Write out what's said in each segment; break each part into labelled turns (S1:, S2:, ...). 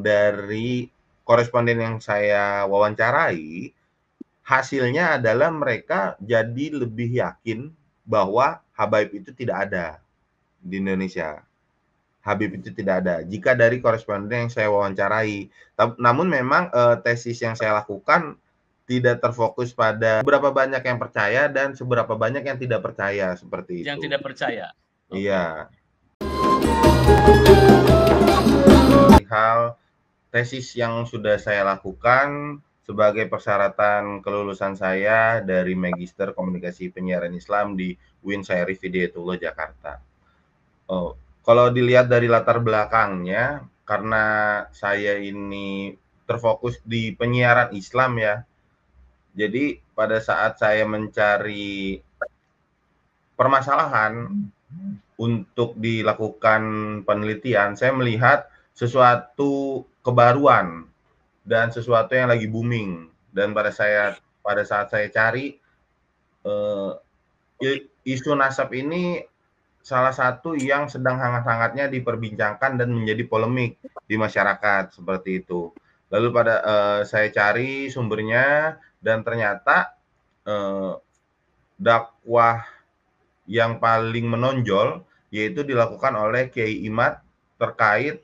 S1: dari koresponden yang saya wawancarai, hasilnya adalah mereka jadi lebih yakin bahwa habaib itu tidak ada di Indonesia. Habib itu tidak ada, jika dari koresponden yang saya wawancarai. Namun memang, tesis yang saya lakukan tidak terfokus pada seberapa banyak yang percaya dan seberapa banyak yang tidak percaya, seperti
S2: Yang
S1: itu.
S2: tidak percaya.
S1: Iya. Hal tesis yang sudah saya lakukan sebagai persyaratan kelulusan saya dari Magister Komunikasi Penyiaran Islam di UIN Syarif Hidayatullah Jakarta. Oh, kalau dilihat dari latar belakangnya, karena saya ini terfokus di penyiaran Islam ya, jadi pada saat saya mencari permasalahan untuk dilakukan penelitian, saya melihat sesuatu kebaruan dan sesuatu yang lagi booming. Dan pada saat saya cari, isu nasab ini salah satu yang sedang hangat-hangatnya diperbincangkan dan menjadi polemik di masyarakat, seperti itu. Lalu saya cari sumbernya dan ternyata, dakwah yang paling menonjol yaitu dilakukan oleh Kiai Imad terkait,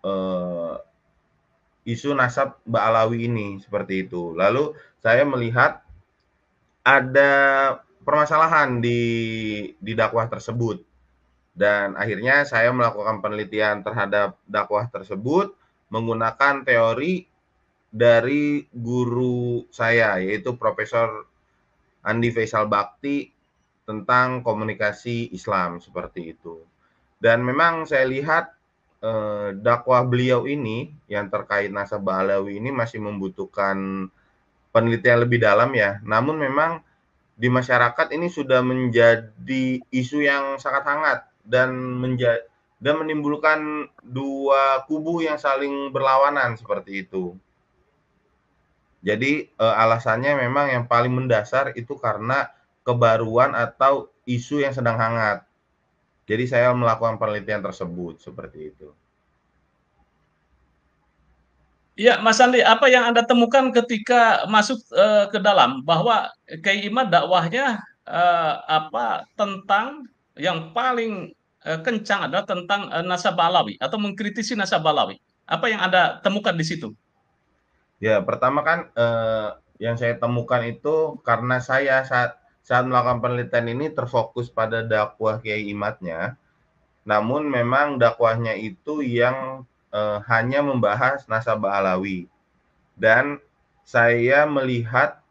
S1: eee, isu nasab Ba'alawi ini, seperti itu. Lalu saya melihat ada permasalahan di dakwah tersebut. Dan akhirnya saya melakukan penelitian terhadap dakwah tersebut menggunakan teori dari guru saya, yaitu Profesor Andi Faisal Bakti tentang komunikasi Islam, seperti itu. Dan memang saya lihat, dakwah beliau ini yang terkait nasab Ba'alawi ini masih membutuhkan penelitian lebih dalam ya. Namun memang di masyarakat ini sudah menjadi isu yang sangat hangat dan menimbulkan dua kubu yang saling berlawanan, seperti itu. Jadi, alasannya memang yang paling mendasar itu karena kebaruan atau isu yang sedang hangat. Jadi saya melakukan penelitian tersebut, seperti itu.
S2: Iya, Mas Andi, apa yang Anda temukan ketika masuk, ke dalam bahwa Kiai Imad dakwahnya, tentang yang paling, kencang adalah tentang, nasab Alawi atau mengkritisi nasab Alawi. Apa yang Anda temukan di situ?
S1: Ya, pertama kan, yang saya temukan itu karena saya saat saat melakukan penelitian ini terfokus pada dakwah Kiai Imadnya, namun memang dakwahnya itu yang, hanya membahas nasabah Alawi. Dan saya melihat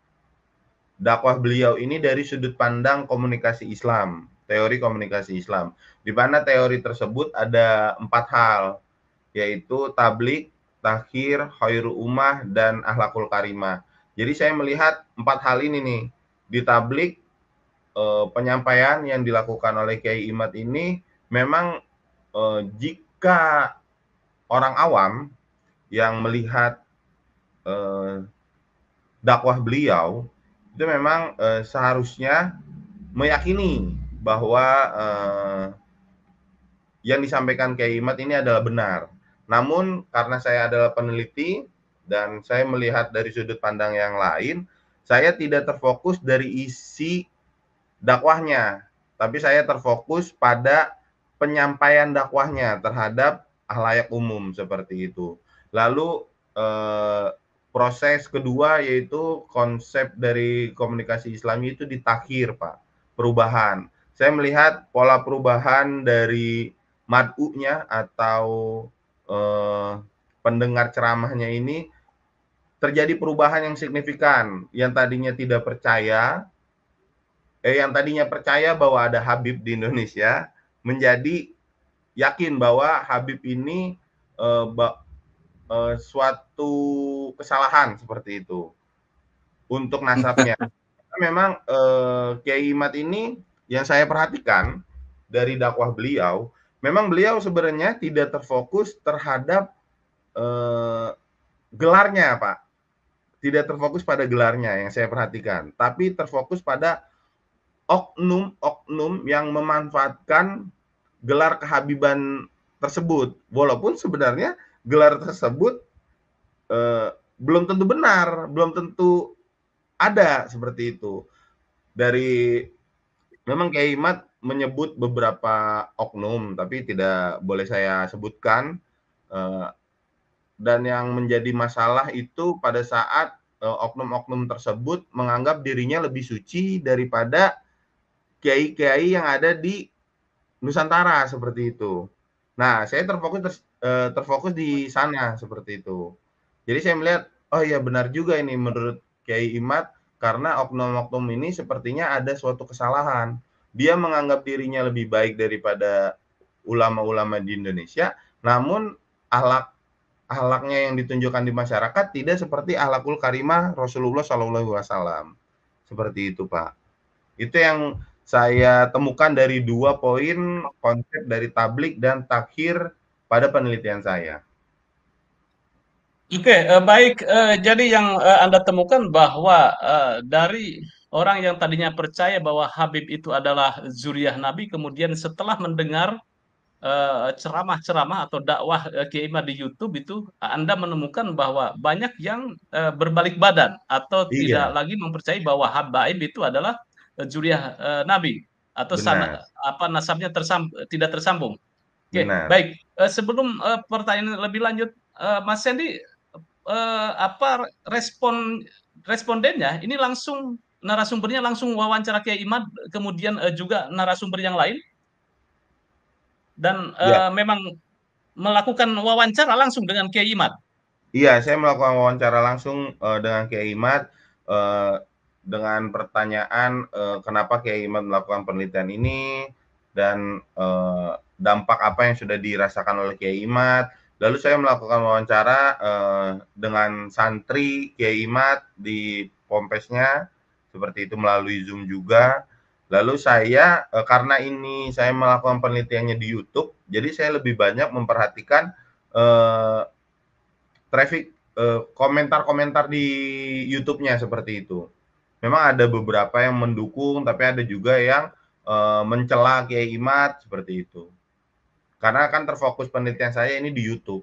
S1: dakwah beliau ini dari sudut pandang komunikasi Islam, teori komunikasi Islam, di mana teori tersebut ada 4 hal, yaitu tablik, takhir, khairu ummah, dan akhlakul karimah. Jadi saya melihat 4 hal ini nih, di tablik, penyampaian yang dilakukan oleh Kiai Imad ini memang, jika orang awam yang melihat, eee, dakwah beliau, itu memang, seharusnya meyakini bahwa, yang disampaikan Kiai Imad ini adalah benar. Namun karena saya adalah peneliti dan saya melihat dari sudut pandang yang lain, saya tidak terfokus dari isi dakwahnya, tapi saya terfokus pada penyampaian dakwahnya terhadap khalayak umum, seperti itu. Lalu, proses kedua yaitu konsep dari komunikasi Islami itu ditakhir, Pak, perubahan. Saya melihat pola perubahan dari mad'unya atau, eee, pendengar ceramahnya ini terjadi perubahan yang signifikan, yang tadinya percaya bahwa ada Habib di Indonesia, menjadi yakin bahwa Habib ini, suatu kesalahan, seperti itu, untuk nasabnya. Memang, Kiai Imad ini yang saya perhatikan dari dakwah beliau, memang beliau sebenarnya tidak terfokus terhadap, eee, gelarnya, Pak. Tidak terfokus pada gelarnya yang saya perhatikan, tapi terfokus pada oknum-oknum yang memanfaatkan gelar kehabiban tersebut. Walaupun sebenarnya gelar tersebut belum tentu benar, belum tentu ada seperti itu. Dari memang Kiai Imad menyebut beberapa oknum, tapi tidak boleh saya sebutkan. Dan yang menjadi masalah itu pada saat oknum-oknum tersebut menganggap dirinya lebih suci daripada kiai-kiai yang ada di Nusantara seperti itu. Nah, saya terfokus di sana seperti itu. Jadi saya melihat, oh iya benar juga ini menurut Kiai Imad, karena oknum-oknum ini sepertinya ada suatu kesalahan. Dia menganggap dirinya lebih baik daripada ulama-ulama di Indonesia, namun ahlak ahlaknya yang ditunjukkan di masyarakat tidak seperti ahlakul karimah Rasulullah Shallallahu Alaihi Wasallam. Seperti itu, Pak. Itu yang saya temukan dari 2 poin konsep dari tablik dan takhir pada penelitian saya.
S2: Oke, baik. Jadi yang Anda temukan bahwa dari orang yang tadinya percaya bahwa Habib itu adalah zuriyah Nabi, kemudian setelah mendengar ceramah-ceramah atau dakwah Kiai Imad di YouTube itu, Anda menemukan bahwa banyak yang berbalik badan atau tidak
S1: Iya,
S2: lagi mempercayai bahwa Habaib itu adalah zuriyah Nabi atau
S1: benar,
S2: nasabnya tidak tersambung. Oke,
S1: benar.
S2: baik. Sebelum pertanyaan lebih lanjut, Mas Sandy, apa respondennya ini langsung narasumbernya langsung wawancara Kiai Imad, kemudian juga narasumber yang lain dan
S1: Ya,
S2: memang melakukan wawancara langsung dengan Kiai Imad.
S1: iya, saya melakukan wawancara langsung dengan Kiai Imad dengan pertanyaan kenapa Kiai Imad melakukan penelitian ini dan dampak apa yang sudah dirasakan oleh Kiai Imad. Lalu saya melakukan wawancara dengan santri Kiai Imad di Pompesnya, seperti itu melalui Zoom juga. Lalu saya karena ini saya melakukan penelitiannya di YouTube, jadi saya lebih banyak memperhatikan eh, traffic komentar-komentar di YouTube-nya seperti itu. Memang ada beberapa yang mendukung, tapi ada juga yang mencela Kiai Imad seperti itu. Karena kan terfokus penelitian saya ini di YouTube.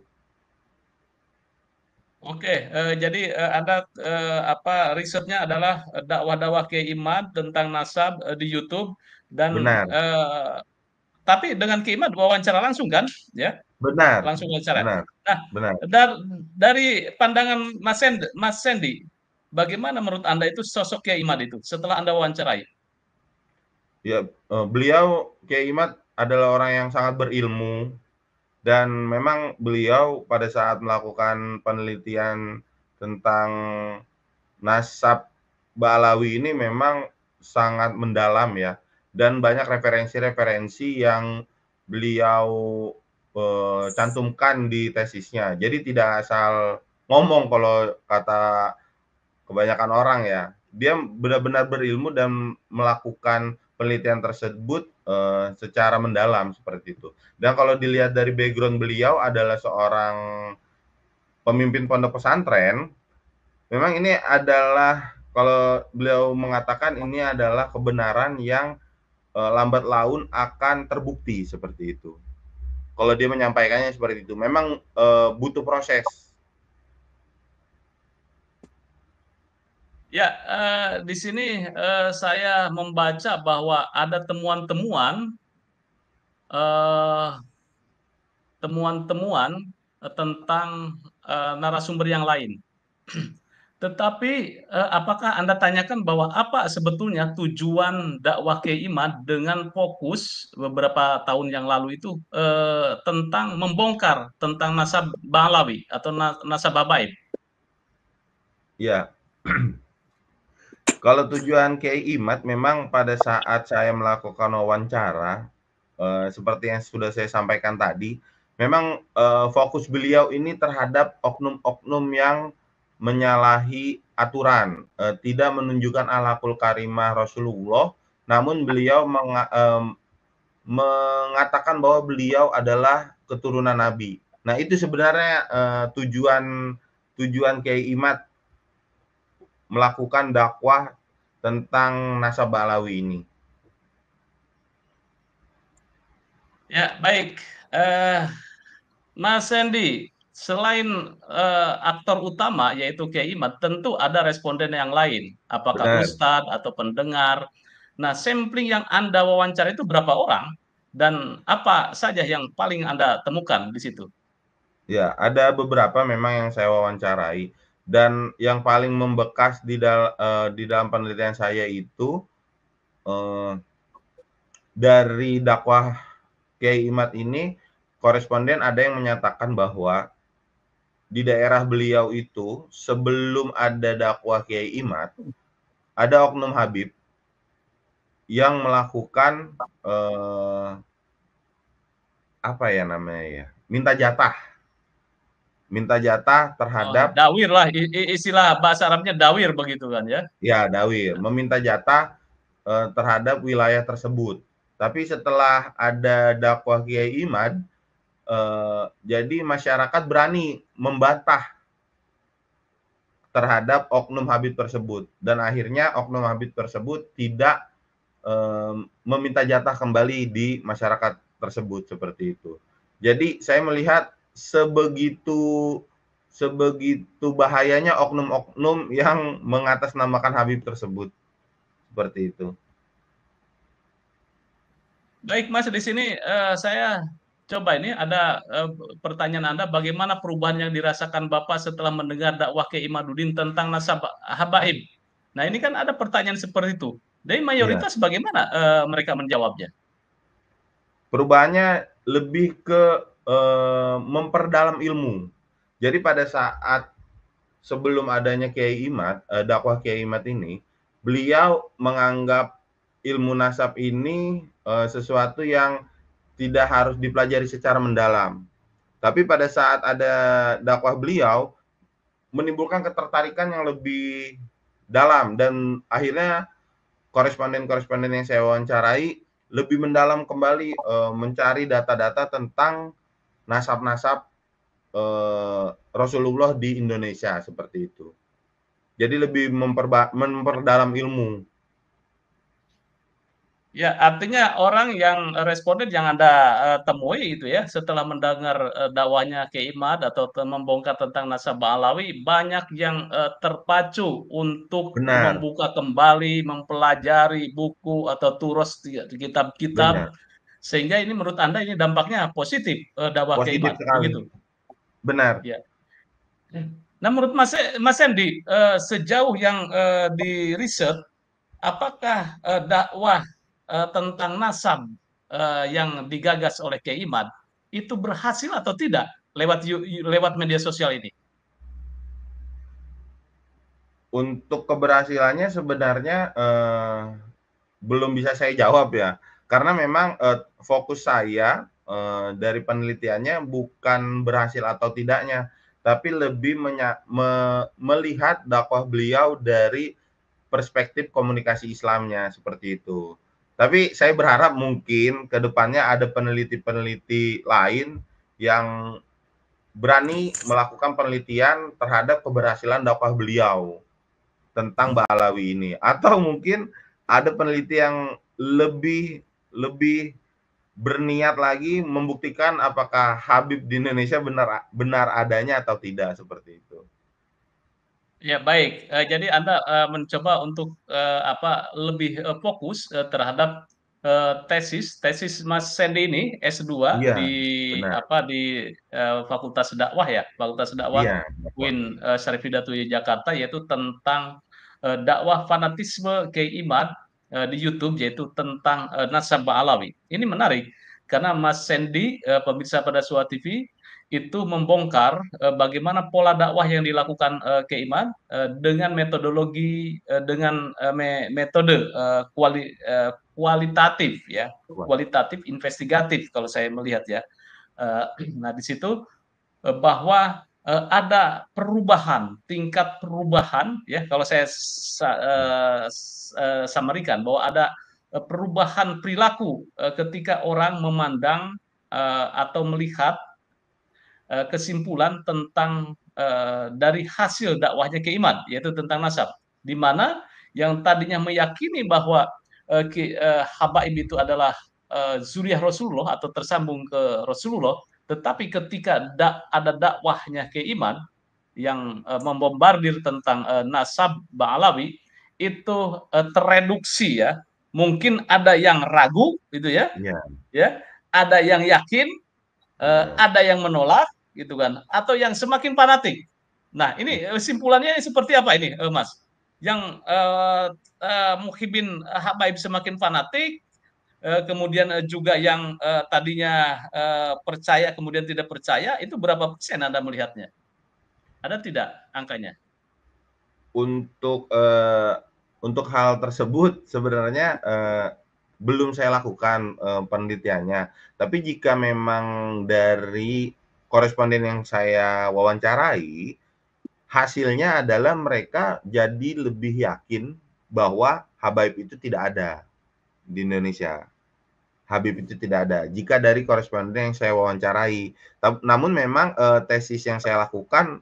S2: Oke, jadi Anda risetnya adalah dakwah-dakwah Kiai Imad tentang nasab di YouTube dan
S1: Benar,
S2: tapi dengan Kiai Imad wawancara langsung kan, ya?
S1: benar,
S2: Langsung wawancara.
S1: benar,
S2: Nah,
S1: benar.
S2: dari pandangan Mas Sandy, bagaimana menurut Anda itu sosok Kiai Imad itu setelah Anda wawancarai?
S1: Ya, beliau Kiai Imad adalah orang yang sangat berilmu dan memang beliau pada saat melakukan penelitian tentang nasab Ba'alawi ini memang sangat mendalam ya, dan banyak referensi-referensi yang beliau cantumkan di tesisnya. Jadi tidak asal ngomong kalau kata kebanyakan orang ya. Dia benar-benar berilmu dan melakukan penelitian tersebut secara mendalam seperti itu. Dan kalau dilihat dari background beliau adalah seorang pemimpin pondok pesantren, memang ini adalah kalau beliau mengatakan ini adalah kebenaran yang lambat laun akan terbukti seperti itu. Kalau dia menyampaikannya seperti itu, memang butuh proses.
S2: Ya, di sini saya membaca bahwa ada eh, temuan-temuan tentang narasumber yang lain. Tetapi apakah Anda tanyakan bahwa apa sebetulnya tujuan dakwah Kiai Imad dengan fokus beberapa tahun yang lalu itu tentang membongkar tentang nasab Balawi atau nasab Babaib?
S1: Ya, kalau tujuan Kiai Imad memang pada saat saya melakukan wawancara, seperti yang sudah saya sampaikan tadi, memang fokus beliau ini terhadap oknum-oknum yang menyalahi aturan, tidak menunjukkan akhlakul karimah Rasulullah, namun beliau mengatakan bahwa beliau adalah keturunan Nabi. Nah, itu sebenarnya tujuan tujuan Kiai Imad melakukan dakwah tentang nasab Balawi ini.
S2: Ya, baik. Eh, Mas Sandy, selain aktor utama yaitu Kiai Imad, tentu ada responden yang lain, apakah
S1: Benar.
S2: ustadz atau pendengar. Nah, sampling yang Anda wawancara itu berapa orang dan apa saja yang paling Anda temukan di situ?
S1: Ya, ada beberapa memang yang saya wawancarai dan yang paling membekas di dalam penelitian saya itu, eee, dari dakwah Kiai Imad ini, koresponden ada yang menyatakan bahwa di daerah beliau itu sebelum ada dakwah Kiai Imad, ada oknum Habib yang melakukan, apa ya namanya ya, minta jatah
S2: Oh,
S1: terhadap,
S2: dawir lah, istilah bahasa Arabnya dawir begitu kan ya?
S1: ya dawir, meminta jatah terhadap wilayah tersebut. Tapi setelah ada dakwah Kiai Imad, jadi masyarakat berani membantah terhadap oknum Habib tersebut dan akhirnya oknum Habib tersebut tidak meminta jatah kembali di masyarakat tersebut seperti itu. Jadi saya melihat sebegitu sebegitu bahayanya oknum-oknum yang mengatasnamakan Habib tersebut seperti itu.
S2: Baik Mas, di sini saya coba ini ada pertanyaan Anda, bagaimana perubahan yang dirasakan Bapak setelah mendengar dakwah Kiai Imaduddin tentang nasab habaib? Nah ini kan ada pertanyaan seperti itu. Dari
S1: Iya.
S2: mayoritas bagaimana mereka menjawabnya?
S1: Perubahannya lebih ke memperdalam ilmu. Jadi pada saat sebelum adanya Kiai Imad, dakwah Kiai Imad ini, beliau menganggap ilmu nasab ini sesuatu yang tidak harus dipelajari secara mendalam. Tapi pada saat ada dakwah beliau, menimbulkan ketertarikan yang lebih dalam dan akhirnya koresponden-koresponden yang saya wawancarai lebih mendalam kembali mencari data-data tentang nasab-nasab Rasulullah di Indonesia seperti itu. Jadi lebih memperdalam ilmu.
S2: Ya, artinya orang yang responden yang Anda temui itu ya, setelah mendengar dakwahnya Kiai Imad atau membongkar tentang nasabah Alawi, banyak yang terpacu untuk
S1: Benar,
S2: membuka kembali, mempelajari buku atau turos kitab-kitab,
S1: benar.
S2: sehingga ini menurut Anda ini dampaknya positif dakwah Kiai
S1: Positif
S2: Imad,
S1: sekali.
S2: begitu?
S1: Benar.
S2: Ya. Nah, menurut Mas Hendy, sejauh yang di riset, apakah dakwah tentang nasab yang digagas oleh Kiai Imad itu berhasil atau tidak lewat media sosial ini?
S1: Untuk keberhasilannya sebenarnya belum bisa saya jawab ya. Karena memang fokus saya dari penelitiannya bukan berhasil atau tidaknya, tapi lebih melihat dakwah beliau dari perspektif komunikasi Islamnya seperti itu. Tapi saya berharap mungkin ke depannya ada peneliti-peneliti lain yang berani melakukan penelitian terhadap keberhasilan dakwah beliau tentang Ba'alawi ini. Atau mungkin ada peneliti yang lebih lebih berniat lagi membuktikan apakah Habib di Indonesia benar benar adanya atau tidak seperti itu.
S2: Ya baik, jadi Anda mencoba untuk lebih fokus terhadap tesis tesis Mas Sandy ini S2
S1: Iya,
S2: di
S1: benar.
S2: Fakultas Dakwah ya, Fakultas Dakwah
S1: Iya, dakwah.
S2: UIN Syarif Hidayatullah Jakarta, yaitu tentang dakwah fanatisme Kiai Imad di YouTube, yaitu tentang Nasabah Alawi. Ini menarik karena Mas Sandy pemirsa pada Suara TV itu membongkar bagaimana pola dakwah yang dilakukan Keiman dengan metodologi dengan metode kualitatif ya, kualitatif investigatif kalau saya melihat ya. Nah di situ bahwa ada perubahan, tingkat perubahan ya, kalau saya samarikan bahwa ada perubahan perilaku ketika orang memandang atau melihat kesimpulan tentang dari hasil dakwahnya Kiai Imad, yaitu tentang nasab, di mana yang tadinya meyakini bahwa habaib itu adalah zuriyah Rasulullah atau tersambung ke Rasulullah, Tetapi ketika ada dakwahnya Kiai Iman yang membombardir tentang nasab Ba'alawi, itu tereduksi ya. Mungkin ada yang ragu gitu ya,
S1: Iya,
S2: ya, ada yang yakin,
S1: iya.
S2: ada yang menolak gitu kan, atau yang semakin fanatik. Nah, ini simpulannya seperti apa ini, Mas? Yang Muhibin Habaib semakin fanatik, kemudian juga yang tadinya percaya kemudian tidak percaya, itu berapa persen Anda melihatnya? Ada tidak angkanya?
S1: Untuk, untuk hal tersebut sebenarnya, belum saya lakukan, penelitiannya. Tapi jika memang dari koresponden yang saya wawancarai, hasilnya adalah mereka jadi lebih yakin bahwa habaib itu tidak ada di Indonesia. Habib itu tidak ada, jika dari koresponden yang saya wawancarai. Namun memang, tesis yang saya lakukan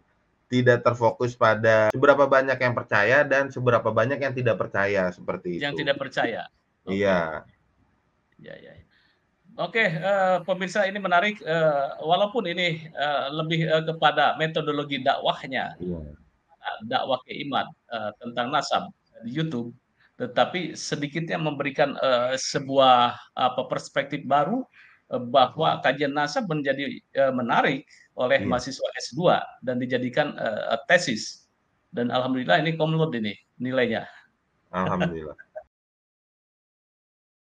S1: tidak terfokus pada seberapa banyak yang percaya dan seberapa banyak yang tidak percaya, seperti
S2: Yang
S1: itu.
S2: tidak percaya. Oke.
S1: Iya,
S2: Ya, ya. Oke, pemirsa ini menarik, walaupun ini lebih kepada metodologi dakwahnya,
S1: iya,
S2: dakwah keiman tentang nasab di YouTube, tetapi sedikitnya memberikan sebuah perspektif baru bahwa kajian nasab menjadi menarik oleh
S1: iya,
S2: mahasiswa S2 dan dijadikan tesis. Dan alhamdulillah ini komlot ini nilainya.
S1: alhamdulillah.